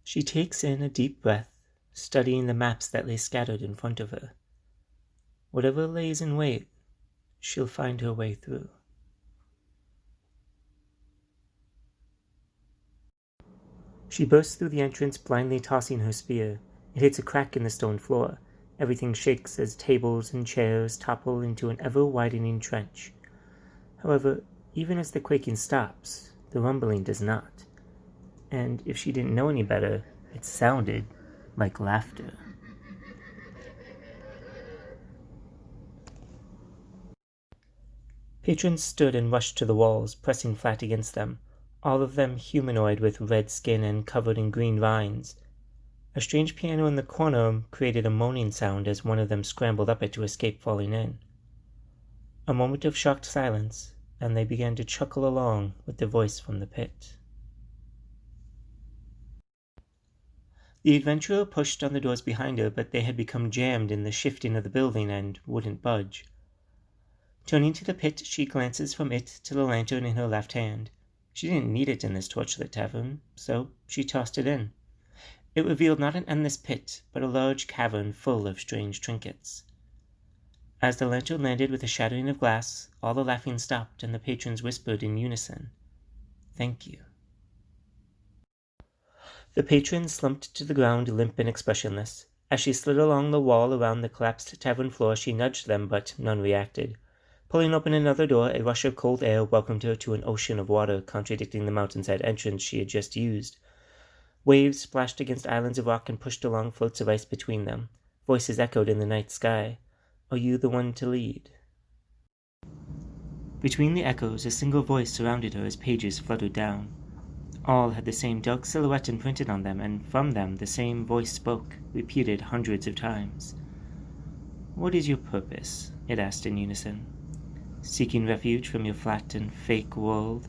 She takes in a deep breath, studying the maps that lay scattered in front of her. Whatever lays in wait, she'll find her way through. She bursts through the entrance, blindly tossing her spear. It hits a crack in the stone floor. Everything shakes as tables and chairs topple into an ever-widening trench. However, even as the quaking stops, the rumbling does not. And if she didn't know any better, it sounded like laughter. Patrons stood and rushed to the walls, pressing flat against them, all of them humanoid with red skin and covered in green vines. A strange piano in the corner created a moaning sound as one of them scrambled up it to escape falling in. A moment of shocked silence, and they began to chuckle along with the voice from the pit. The adventurer pushed on the doors behind her, but they had become jammed in the shifting of the building and wouldn't budge. Turning to the pit, she glances from it to the lantern in her left hand. She didn't need it in this torchlit tavern, so she tossed it in. It revealed not an endless pit, but a large cavern full of strange trinkets. As the lantern landed with a shattering of glass, all the laughing stopped and the patrons whispered in unison, "Thank you." The patron slumped to the ground, limp and expressionless. As she slid along the wall around the collapsed tavern floor, she nudged them, but none reacted. Pulling open another door, a rush of cold air welcomed her to an ocean of water, contradicting the mountainside entrance she had just used. Waves splashed against islands of rock and pushed along floats of ice between them. Voices echoed in the night sky. "Are you the one to lead?" Between the echoes, a single voice surrounded her as pages fluttered down. All had the same dark silhouette imprinted on them, and from them the same voice spoke, repeated hundreds of times. "What is your purpose?" it asked in unison. "Seeking refuge from your flat and fake world?"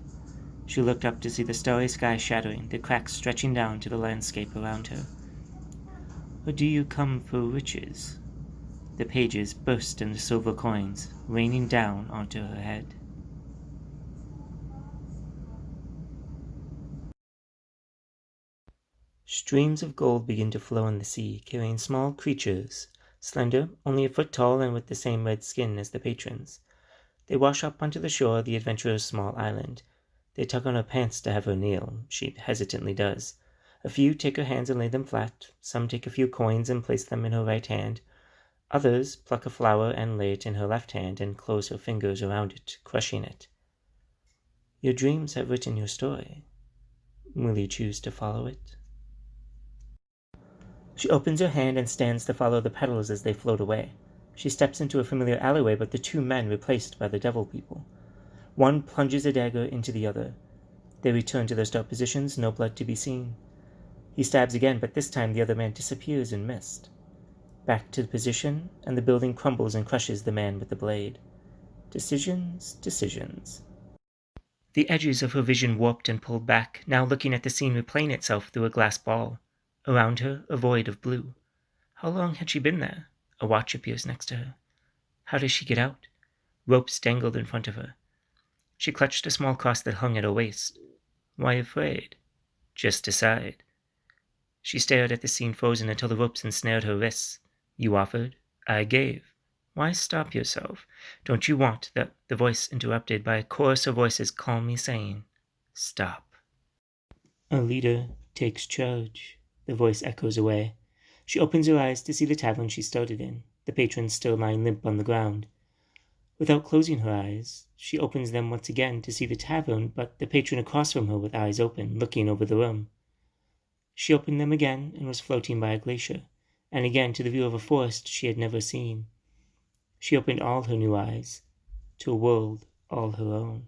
She looked up to see the starry sky shattering, the cracks stretching down to the landscape around her. "Or do you come for riches?" The pages burst into silver coins, raining down onto her head. Streams of gold begin to flow in the sea, carrying small creatures, slender, only a foot tall and with the same red skin as the patrons. They wash up onto the shore of the adventurer's small island. They tug on her pants to have her kneel. She hesitantly does. A few take her hands and lay them flat. Some take a few coins and place them in her right hand. Others pluck a flower and lay it in her left hand and close her fingers around it, crushing it. Your dreams have written your story. Will you choose to follow it? She opens her hand and stands to follow the petals as they float away. She steps into a familiar alleyway, but the two men replaced by the devil people. One plunges a dagger into the other. They return to their start positions, no blood to be seen. He stabs again, but this time the other man disappears in mist. Back to the position, and the building crumbles and crushes the man with the blade. Decisions, decisions. The edges of her vision warped and pulled back, now looking at the scene replaying itself through a glass ball. Around her, a void of blue. How long had she been there? A watch appears next to her. How does she get out? Ropes dangled in front of her. She clutched a small cross that hung at her waist. Why afraid? Just decide. She stared at the scene frozen until the ropes ensnared her wrists. You offered, I gave. Why stop yourself? Don't you want the voice interrupted by a chorus of voices calmly saying, Stop. A leader takes charge, the voice echoes away. She opens her eyes to see the tavern she started in, the patrons still lying limp on the ground. Without closing her eyes, she opens them once again to see the tavern, but the patron across from her with eyes open, looking over the room. She opened them again and was floating by a glacier, and again to the view of a forest she had never seen. She opened all her new eyes to a world all her own.